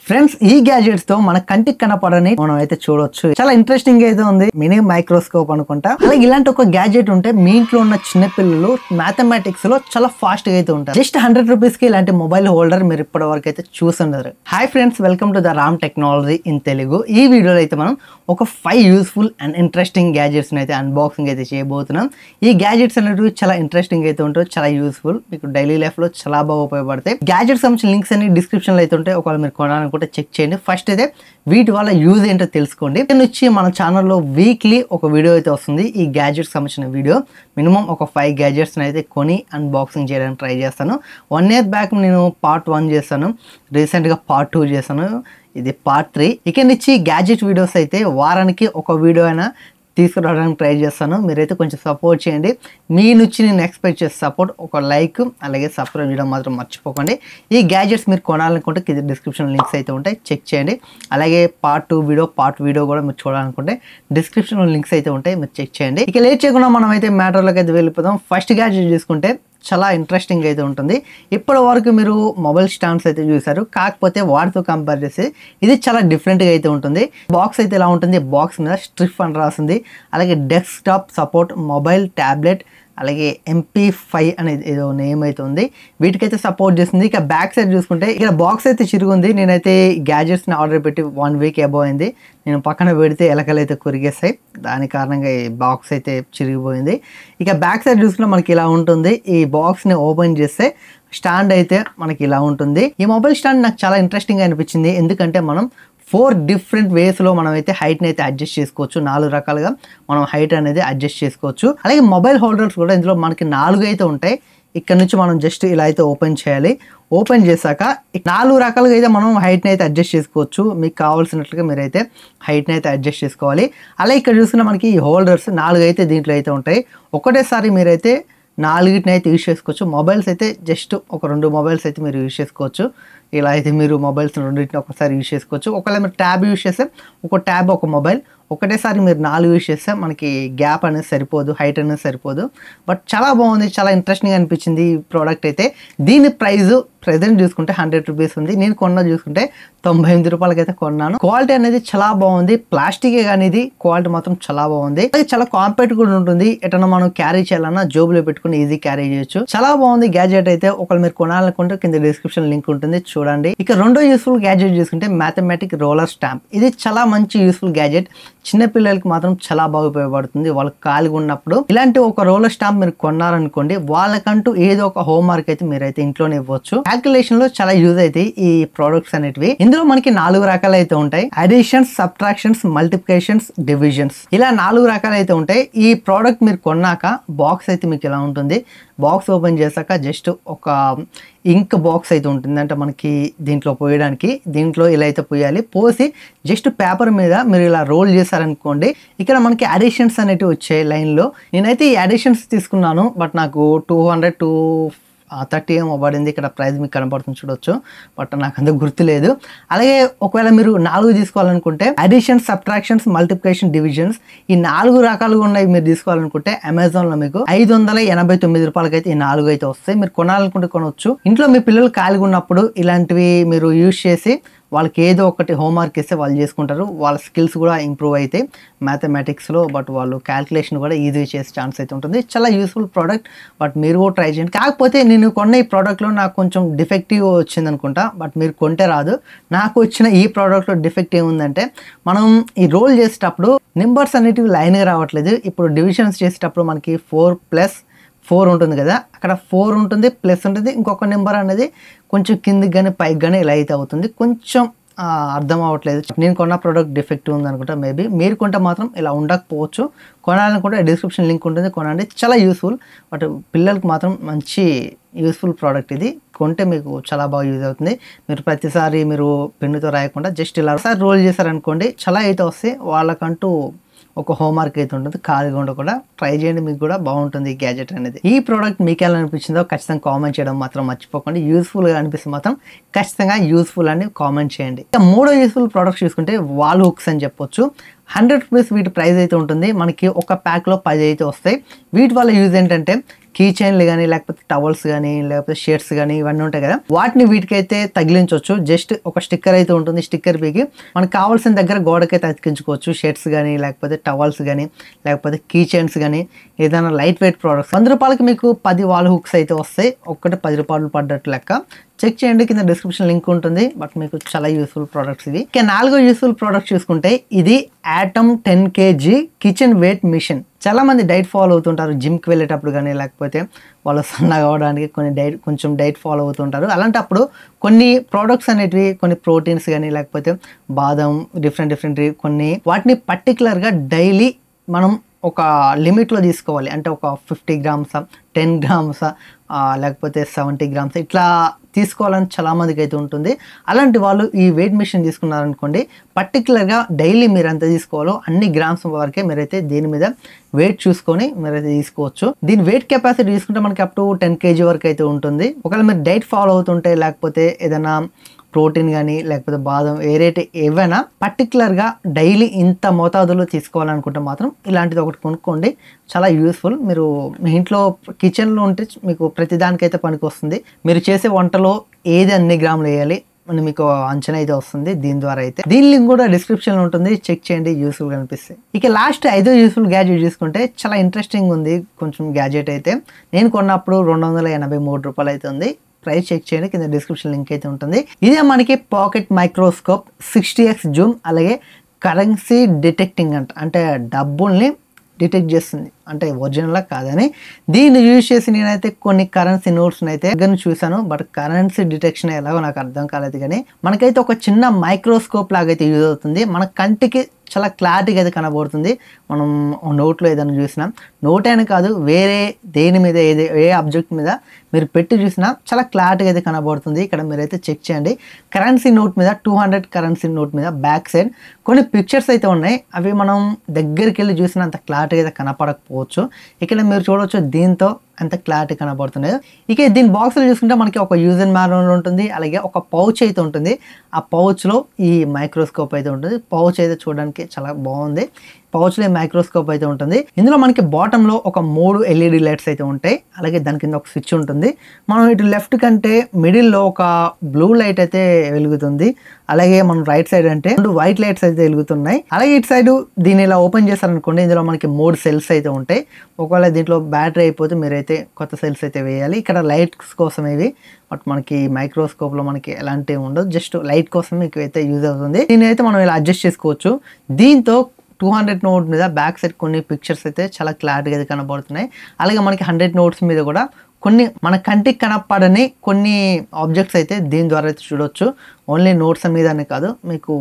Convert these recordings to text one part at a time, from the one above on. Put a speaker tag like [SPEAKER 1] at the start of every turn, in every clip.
[SPEAKER 1] Friends ఈ gadgets తో మన కంటికి కనపడని మనం అయితే చూడొచ్చు. చాలా ఇంట్రెస్టింగ్ అయితే ఉంది. మినీ మైక్రోస్కోప్ అనుకుంటా. అలాగే ఇలాంటి ఒక గ్యాజెట్ ఉంటే మీ ఇంట్లో ఉన్న చిన్న పిల్లలు మ్యాథమెటిక్స్ లో చాలా ఫాస్ట్ గా అయితే ఉంటారు. జస్ట్ 100 రూపీస్ కి ఇలాంటి మొబైల్ హోల్డర్ మీరు ఇప్పటి వరకు అయితే చూస్తున్నారు. Hi friends, welcome to the Ram technology in Telugu. ఈ వీడియోలో అయితే మనం ఒక 5 యూస్ఫుల్ అండ్ ఇంట్రెస్టింగ్ గ్యాజెట్స్ అయితే అన్బాక్సింగ్ అయితే చేయబోతున్నాం. ఈ గ్యాజెట్స్ అనేవి చాలా ఇంట్రెస్టింగ్ అయితే ఉంటాయి, చాలా యూస్ఫుల్, మీకు డైలీ లైఫ్ లో చాలా బాగా ఉపయోగపడతాయి. గ్యాజెట్స్ సంబంధించిన లింక్స్ అన్ని డిస్క్రిప్షన్ లో అయితే ఉంటాయి. ఒకవేళ మీరు కొనాలనుకుంటే చెక్ చేయండి. ఫస్ట్ అయితే వీటి వల్ల యూజ్ ఏంటో తెలుసుకోండి. దీని నుంచి మన ఛానల్లో వీక్లీ ఒక వీడియో అయితే వస్తుంది. ఈ గ్యాజెట్స్ సంబంధించిన వీడియో మినిమం ఒక 5 గ్యాజెట్స్ అయితే కొని అన్బాక్సింగ్ చేయడానికి ట్రై చేస్తాను. 1 year బ్యాక్ నేను పార్ట్ 1 చేస్తాను, రీసెంట్గా పార్ట్ 2 చేస్తాను, ఇది పార్ట్ 3. ఇక నుంచి గ్యాజెట్ వీడియోస్ అయితే వారానికి ఒక వీడియో అయినా తీసుకురావడానికి ట్రై చేస్తాను. మీరైతే కొంచెం సపోర్ట్ చేయండి. మీ నుంచి నేను ఎక్స్పెక్ట్ చేసే సపోర్ట్ ఒక లైక్ అలాగే సబ్స్క్రైబ్ చేయడం మాత్రం మర్చిపోకండి. ఈ గ్యాజెట్స్ మీరు కొనాలనుకుంటే కింద డిస్క్రిప్షన్ లింక్స్ అయితే ఉంటాయి, చెక్ చేయండి. అలాగే పార్ట్ 2 పార్ట్ వీడియో కూడా మీరు చూడాలనుకుంటే డిస్క్రిప్షన్లో లింక్స్ అయితే ఉంటాయి, మీరు చెక్ చేయండి. ఇక లేట్ చేయకుండా మనం అయితే మ్యాటర్లోకి అయితే వెళ్ళిపోదాం. ఫస్ట్ గ్యాజెట్ చూసుకుంటే చాలా ఇంట్రెస్టింగ్ అయితే ఉంటుంది. ఇప్పటి వరకు మీరు మొబైల్ స్టాండ్స్ అయితే చూసారు, కాకపోతే వాటితో కంపేర్ చేసి ఇది చాలా డిఫరెంట్గా అయితే ఉంటుంది. బాక్స్ అయితే ఎలా ఉంటుంది, బాక్స్ మీద స్ట్రిప్ అని రాసింది. అలాగే డెస్క్టాప్ సపోర్ట్, మొబైల్, ట్యాబ్లెట్, అలాగే MP5 అనేది ఏదో నేమ్ అయితే ఉంది, వీటికైతే సపోర్ట్ చేస్తుంది. ఇక బ్యాక్ సైడ్ చూసుకుంటే ఇక్కడ బాక్స్ అయితే చిరుగుంది. నేనైతే గ్యాజెట్స్ని ఆర్డర్ పెట్టి 1 week అబౌవ్ అయింది. నేను పక్కన పెడితే ఎలకలు అయితే కొరిగేస్తాయి, దాని కారణంగా ఈ బాక్స్ అయితే చిరిగిపోయింది. ఇక బ్యాక్ సైడ్ చూసుకుంటే మనకి ఇలా ఉంటుంది. ఈ బాక్స్ని ఓపెన్ చేస్తే స్టాండ్ అయితే మనకి ఇలా ఉంటుంది. ఈ మొబైల్ స్టాండ్ నాకు చాలా ఇంట్రెస్టింగ్ అనిపించింది, ఎందుకంటే మనం 4 డిఫరెంట్ వేస్లో మనం అయితే హైట్ని అయితే అడ్జస్ట్ చేసుకోవచ్చు. 4 రకాలుగా మనం హైట్ అనేది అడ్జస్ట్ చేసుకోవచ్చు. అలాగే మొబైల్ హోల్డర్స్ కూడా ఇందులో మనకి 4 అయితే ఉంటాయి. ఇక్కడ నుంచి మనం జస్ట్ ఇలా అయితే ఓపెన్ చేయాలి. ఓపెన్ చేశాక 4 రకాలుగా అయితే మనం హైట్ని అయితే అడ్జస్ట్ చేసుకోవచ్చు. మీకు కావాల్సినట్లుగా మీరైతే హైట్ని అయితే అడ్జస్ట్ చేసుకోవాలి. అలాగే ఇక్కడ చూసుకున్న మనకి ఈ హోల్డర్స్ 4 అయితే దీంట్లో అయితే ఉంటాయి. ఒకటేసారి మీరైతే 4 అయితే యూజ్ చేసుకోవచ్చు. మొబైల్స్ అయితే జస్ట్ ఒక 2 మొబైల్స్ అయితే మీరు యూజ్ చేసుకోవచ్చు. ఇలా అయితే మీరు మొబైల్స్ 2 ఒకసారి యూజ్ చేసుకోవచ్చు. ఒకవేళ మీరు ట్యాబ్ యూజ్ చేస్తే ఒక ట్యాబ్ ఒక మొబైల్, ఒకటేసారి మీరు 4 యూజ్ చేస్తే మనకి గ్యాప్ అనేది సరిపోదు, హైట్ అనేది సరిపోదు. బట్ చాలా బాగుంది, చాలా ఇంట్రెస్టింగ్ అనిపించింది ఈ ప్రోడక్ట్ అయితే. దీని ప్రైస్ ప్రెజెంట్ చూసుకుంటే 100 రూపీస్ ఉంది. నేను కొన్నది చూసుకుంటే 98 రూపాయలకి అయితే కొన్నాను. క్వాలిటీ అనేది చాలా బాగుంది, ప్లాస్టికే కానీ ఇది క్వాలిటీ మాత్రం చాలా బాగుంది. అలాగే చాలా కాంపాక్ట్ కూడా ఉంటుంది. ఎటన్నా మనం క్యారీ చేయాలన్నా జోబులో పెట్టుకుని ఈజీ క్యారీ చేయొచ్చు. చాలా బాగుంది గ్యాజెట్ అయితే. ఒకవేళ మీరు కొనాలనుకుంటే కింద డిస్క్రిప్షన్ లింక్ ఉంటుంది, చూడండి. ఇక రెండో యూస్ఫుల్ గ్యాజెట్ చూసుకుంటే మ్యాథమెటిక్ రోలర్ స్టాంప్. ఇది చాలా మంచి యూస్ఫుల్ గ్యాజెట్. చిన్న పిల్లలకి మాత్రం చాలా బాగా ఉపయోగపడుతుంది. వాళ్ళకి ఖాళీగా ఉన్నప్పుడు ఇలాంటి ఒక రోలర్ స్టాంప్ మీరు కొన్నారనుకోండి, వాళ్ళకంటూ ఏదో ఒక హోంవర్క్ అయితే మీరైతే ఇంట్లోనే ఇవ్వచ్చు. క్యాల్కులేషన్ లో చాలా యూజ్ అవుతాయి ఈ ప్రోడక్ట్స్ అనేటివి. ఇందులో మనకి 4 రకాలు అయితే ఉంటాయి: అడిషన్స్, సబ్ట్రాక్షన్స్, మల్టిప్లికేషన్స్, డివిజన్స్. ఇలా 4 రకాలు అయితే ఉంటాయి. ఈ ప్రోడక్ట్ మీరు కొన్నాక బాక్స్ అయితే మీకు ఇలా ఉంటుంది. బాక్స్ ఓపెన్ చేశాక జస్ట్ ఒక ఇంక్ బాక్స్ అయితే ఉంటుంది, అంటే మనకి దీంట్లో పోయడానికి. దీంట్లో ఇలా అయితే పోయాలి. పోసి జస్ట్ పేపర్ మీద మీరు ఇలా రోల్ చేశారనుకోండి, ఇక్కడ మనకి అడిషన్స్ అనేటివి వచ్చాయి లైన్లో. నేనైతే ఈ అడిషన్స్ తీసుకున్నాను, బట్ నాకు 230 ఏమో పడింది. ఇక్కడ ప్రైస్ మీకు కనపడుతుంది, చూడొచ్చు, బట్ నాకు అంత గుర్తులేదు. అలాగే ఒకవేళ మీరు 4 తీసుకోవాలనుకుంటే అడిషన్స్, సబ్ట్రాక్షన్స్, మల్టిప్లికేషన్, డివిజన్స్, ఈ 4 రకాలుగా ఉన్నాయి మీరు తీసుకోవాలనుకుంటే అమెజాన్లో మీకు 589 రూపాయలకి అయితే ఈ 4 అయితే వస్తాయి. మీరు కొనాలనుకుంటే కొనవచ్చు. ఇంట్లో మీ పిల్లలు ఖాళీగా ఉన్నప్పుడు ఇలాంటివి మీరు యూజ్ చేసి వాళ్ళకి ఏదో ఒకటి హోంవర్క్ ఇస్తే వాళ్ళు చేసుకుంటారు. వాళ్ళ స్కిల్స్ కూడా ఇంప్రూవ్ అవుతాయి మ్యాథమెటిక్స్లో. బట్ వాళ్ళు క్యాల్కులేషన్ కూడా ఈజీ చేసే ఛాన్స్ అయితే ఉంటుంది. చాలా యూస్ఫుల్ ప్రోడక్ట్, బట్ మీరు కూడా ట్రై చేయండి. కాకపోతే నేను కొన్న ఈ ప్రోడక్ట్లో నాకు కొంచెం డిఫెక్టివ్ వచ్చింది అనుకుంటా, బట్ మీరు కొంటే రాదు. నాకు వచ్చిన ఈ ప్రోడక్ట్లో డిఫెక్ట్ ఏముందంటే, మనం ఈ రోల్ చేసేటప్పుడు నెంబర్స్ అనేటివి లైన్గా రావట్లేదు. ఇప్పుడు డివిజన్స్ చేసేటప్పుడు మనకి 4+4 ఉంటుంది కదా, అక్కడ 4 ఉంటుంది, ప్లస్ ఉంటుంది, ఇంకొక నెంబర్ అనేది కొంచెం కిందికి కానీ పైకి కానీ ఇలా అయితే అవుతుంది. కొంచెం అర్థం అవ్వట్లేదు. నేను కొన్న ప్రోడక్ట్ డిఫెక్టివ్ ఉంది అనుకుంటా. మేబీ మీరు కొంటే మాత్రం ఇలా ఉండకపోవచ్చు. కొనాలనుకుంటే డిస్క్రిప్షన్ లింక్ ఉంటుంది, కొనండి. చాలా యూస్ఫుల్, బట్ పిల్లలకి మాత్రం మంచి యూస్ఫుల్ ప్రోడక్ట్ ఇది. కొంటే మీకు చాలా బాగా యూజ్ అవుతుంది. మీరు ప్రతిసారి మీరు పెన్నుతో రాయకుండా జస్ట్ ఇలా ఒకసారి రోల్ చేశారనుకోండి, చాలా అయితే వస్తాయి. వాళ్ళకంటూ ఒక హోంవర్క్ అయితే ఉంటుంది, ఖాళీగా ఉండకుండా ట్రై చేయండి. మీకు కూడా బాగుంటుంది ఈ గ్యాజెట్ అనేది. ఈ ప్రోడక్ట్ మీకు ఎలా అనిపించిందో ఖచ్చితంగా కామెంట్ చేయడం మాత్రం మర్చిపోకండి. యూస్ఫుల్గా అనిపిస్తే మాత్రం ఖచ్చితంగా యూస్ఫుల్ అని కామెంట్ చేయండి. ఇక 3వ యూస్ఫుల్ ప్రోడక్ట్స్ చూసుకుంటే వాల్ హుక్స్ అని చెప్పొచ్చు. 100 రూపీస్ వీటి ప్రైస్ అయితే ఉంటుంది. మనకి ఒక ప్యాక్లో 10 అయితే వస్తాయి. వీటి వల్ల యూజ్ ఏంటంటే కీ చైన్లు కానీ లేకపోతే టవల్స్ కానీ లేకపోతే షర్ట్స్ కానీ ఇవన్నీ ఉంటాయి కదా, వాటిని వీటికైతే తగిలించవచ్చు. జస్ట్ ఒక స్టిక్కర్ అయితే ఉంటుంది, స్టిక్కర్ పీకి మనకు కావాల్సిన దగ్గర గోడకైతే అతికించుకోవచ్చు. షర్ట్స్ కానీ లేకపోతే టవల్స్ కానీ లేకపోతే కీ చైన్స్ కానీ ఏదైనా లైట్ వెయిట్ ప్రోడక్ట్స్. 100 రూపాయలకి మీకు 10 వాల్ హుక్స్ అయితే వస్తాయి. ఒక్కటి 10 రూపాయలు పడ్డట్టు లెక్క. చెక్ చేయండి, కింద డిస్క్రిప్షన్ లింక్ ఉంటుంది. బట్ మీకు చాలా యూస్ఫుల్ ప్రోడక్ట్స్ ఇవి. ఇక 4వ యూస్ఫుల్ ప్రోడక్ట్ చూసుకుంటే ఇది atom 10 kg kitchen weight machine. చాలా మంది డైట్ ఫాలో అవుతుంటారు జిమ్కి వెళ్ళేటప్పుడు కానీ లేకపోతే వాళ్ళు సన్నగా అవ్వడానికి కొంచెం డైట్ ఫాలో అవుతుంటారు. అలాంటప్పుడు కొన్ని ప్రోడక్ట్స్ అనేటివి కొన్ని ప్రోటీన్స్ కానీ లేకపోతే బాదం డిఫరెంట్ కొన్ని వాటిని పర్టికులర్గా డైలీ మనం ఒక లిమిట్లో తీసుకోవాలి. అంటే ఒక 50 గ్రామ్సా 10 గ్రామ్సా లేకపోతే 70 గ్రామ్స్ ఇట్లా తీసుకోవాలని చాలామందికి అయితే ఉంటుంది. అలాంటి వాళ్ళు ఈ వెయిట్ మిషన్ తీసుకున్నారనుకోండి, పర్టికులర్గా డైలీ మీరు ఎంత తీసుకోవాలో అన్ని గ్రామ్స్ వరకే మీరైతే దీని మీద వెయిట్ చూసుకొని మీరైతే తీసుకోవచ్చు. దీని వెయిట్ కెపాసిటీ తీసుకుంటే మనకి అప్ టు 10 kg వరకు అయితే ఉంటుంది. ఒకవేళ మీరు డైట్ ఫాలో అవుతుంటే లేకపోతే ఏదైనా ప్రోటీన్ కానీ లేకపోతే బాదం ఏవైనా పర్టికులర్గా డైలీ ఇంత మోతాదులో తీసుకోవాలనుకుంటే మాత్రం ఇలాంటిది ఒకటి కొనుక్కోండి. చాలా యూస్ఫుల్. మీరు మీ ఇంట్లో కిచెన్లో ఉంటే మీకు ప్రతిదానికైతే పనికి వస్తుంది. మీరు చేసే వంటలో ఏది అన్ని గ్రాములు వేయాలి అని మీకు అంచనా అయితే వస్తుంది దీని ద్వారా. అయితే దీని లింక్ కూడా డిస్క్రిప్షన్లో ఉంటుంది, చెక్ చేయండి, యూస్ఫుల్ అనిపిస్తుంది. ఇక లాస్ట్ 5వ యూస్ఫుల్ గ్యాడ్జెట్ చూసుకుంటే చాలా ఇంట్రెస్టింగ్ ఉంది కొంచెం గ్యాడ్జెట్ అయితే. నేను కొన్నప్పుడు 283 రూపాయలు అయితే ఉంది. ప్రైస్ చెక్ చేయండి, కింద డిస్క్రిప్షన్ లింక్ అయితే ఉంటుంది. ఇదే మనకి పాకెట్ మైక్రోస్కోప్ 60x జూమ్ అలాగే కరెన్సీ డిటెక్టింగ్ అంటే డబ్బుల్ని డిటెక్ట్ చేస్తుంది, అంటే ఒరిజినల్లా కాదని. దీన్ని యూజ్ చేసి నేనైతే కొన్ని కరెన్సీ నోట్స్ని అయితే దగ్గర చూసాను. బట్ కరెన్సీ డిటెక్షన్ ఎలాగో నాకు అర్థం కాలేదు. కానీ మనకైతే ఒక చిన్న మైక్రోస్కోప్ లాగా అయితే యూజ్ అవుతుంది. మన కంటికి చాలా క్లారిటీగా అయితే కనబడుతుంది. మనం నోట్లో ఏదైనా చూసినా, నోట్ అయినా కాదు వేరే దేని మీద ఏ ఆబ్జెక్ట్ మీద మీరు పెట్టి చూసినా చాలా క్లారిటీగా అయితే కనబడుతుంది. ఇక్కడ మీరైతే చెక్ చేయండి. కరెన్సీ నోట్ మీద 200 కరెన్సీ నోట్ మీద బ్యాక్ సైడ్ కొన్ని పిక్చర్స్ అయితే ఉన్నాయి. అవి మనం దగ్గరికి వెళ్ళి చూసినా అంత క్లారిటీగా అయితే కనపడకపోవచ్చు. ఇక్కడ మీరు చూడవచ్చు దీంతో అంత క్లారిటీ కనబడుతున్నాయి. ఇక దీని బాక్స్లో చూసుకుంటే మనకి ఒక యూజర్ మాన్యువల్ ఉంటుంది, అలాగే ఒక పౌచ్ అయితే ఉంటుంది. ఆ పౌచ్లో ఈ మైక్రోస్కోప్ అయితే ఉంటుంది. పౌచ్ అయితే చూడడానికి చాలా బాగుంది. పౌచ్లో మైక్రోస్కోప్ అయితే ఉంటుంది. ఇందులో మనకి బాటంలో ఒక 3 LED లైట్స్ అయితే ఉంటాయి, అలాగే దాని కింద ఒక స్విచ్ ఉంటుంది. మనం ఇటు లెఫ్ట్ కంటే మిడిల్లో ఒక బ్లూ లైట్ అయితే వెలుగుతుంది, అలాగే మనం రైట్ సైడ్ అంటే 2 వైట్ లైట్స్ అయితే వెలుగుతున్నాయి. అలాగే ఇటు సైడ్ దీన్ని ఇలా ఓపెన్ చేశారనుకోండి, ఇందులో మనకి 3 సెల్స్ అయితే ఉంటాయి. ఒకవేళ దీంట్లో బ్యాటరీ అయిపోతే మీరైతే కొత్త సెల్స్ అయితే వేయాలి. ఇక్కడ లైట్స్ కోసం ఇవి, బట్ మనకి మైక్రోస్కోప్లో మనకి ఎలాంటివి ఉండదు, జస్ట్ లైట్ కోసం మీకు అయితే యూజ్ అవుతుంది. దీన్ని అయితే మనం ఇలా అడ్జస్ట్ చేసుకోవచ్చు. దీంతో 200 నోట్ మీద బ్యాక్ సైడ్ కొన్ని పిక్చర్స్ అయితే చాలా క్లారిటీగా అయితే కనబడుతున్నాయి. అలాగే మనకి 100 నోట్స్ మీద కూడా కొన్ని మన కంటికి కనపడని కొన్ని ఆబ్జెక్ట్స్ అయితే దీని ద్వారా అయితే చూడవచ్చు. ఓన్లీ నోట్స్ మీదనే కాదు, మీకు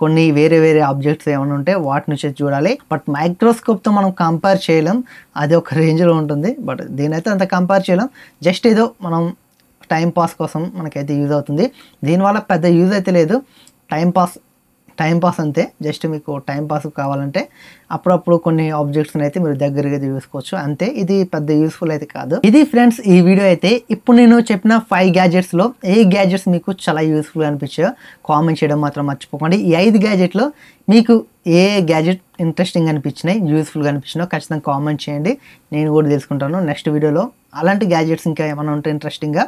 [SPEAKER 1] కొన్ని వేరే ఆబ్జెక్ట్స్ ఏమైనా ఉంటే వాటి నుంచి చూడాలి. బట్ మైక్రోస్కోప్తో మనం కంపేర్ చేయలేం, అది ఒక రేంజ్లో ఉంటుంది. బట్ దీనైతే అంత కంపేర్ చేయలేం. జస్ట్ ఏదో మనం టైం పాస్ కోసం మనకైతే యూజ్ అవుతుంది. దీనివల్ల పెద్ద యూజ్ అయితే లేదు, టైం పాస్ అంతే. జస్ట్ మీకు టైం పాస్ కావాలంటే అప్పుడప్పుడు కొన్ని ఆబ్జెక్ట్స్ని అయితే మీరు దగ్గరగా చూసుకోవచ్చు అంతే. ఇది పెద్ద యూస్ఫుల్ అయితే కాదు. ఇది ఫ్రెండ్స్ ఈ వీడియో అయితే. ఇప్పుడు నేను చెప్పిన 5 గ్యాడ్జెట్స్లో ఏ గ్యాడ్జెట్స్ మీకు చాలా యూస్ఫుల్ అనిపించాయో కామెంట్ చేయడం మాత్రం మర్చిపోకండి. ఈ 5 గ్యాడ్జెట్లో మీకు ఏ గ్యాడ్జెట్ ఇంట్రెస్టింగ్ అనిపించినాయి, యూస్ఫుల్గా అనిపించినాయో ఖచ్చితంగా కామెంట్ చేయండి, నేను కూడా తెలుసుకుంటాను. నెక్స్ట్ వీడియోలో అలాంటి గ్యాడ్జెట్స్ ఇంకా ఏమైనా ఉంటే ఇంట్రెస్టింగ్గా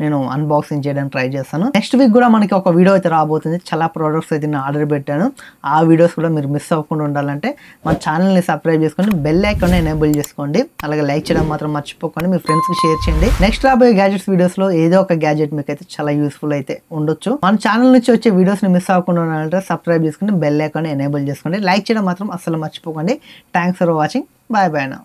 [SPEAKER 1] నేను అన్బాక్సింగ్ చేయడానికి ట్రై చేస్తాను. నెక్స్ట్ వీక్ కూడా మనకి ఒక వీడియో అయితే రాబోతుంది. చాలా ప్రోడక్ట్స్ అయితే నేను ఆర్డర్ పెట్టాను. ఆ వీడియోస్ కూడా మీరు మిస్ అవ్వకుండా ఉండాలంటే మన ఛానల్ని సబ్స్క్రైబ్ చేసుకోండి, బెల్ ఐకాన్ ఎనేబుల్ చేసుకోండి, అలాగే లైక్ చేయడం మాత్రం మర్చిపోకండి, మీ ఫ్రెండ్స్కి షేర్ చేయండి. నెక్స్ట్ రాబోయే గ్యాడ్జెట్స్ వీడియోస్లో ఏదో ఒక గ్యాడ్జెట్ మీకు అయితే చాలా యూస్ఫుల్ అయితే ఉండొచ్చు. మన ఛానల్ నుంచి వచ్చే వీడియోస్ని మిస్ అవ్వకుండా ఉండాలంటే సబ్స్క్రైబ్ చేసుకుని బెల్ ఐకాన్ ఎనేబుల్ చేసుకోండి, లైక్ చేయడం మాత్రం అస్సలు మర్చిపోకండి. Thanks for watching. Bye bye నా.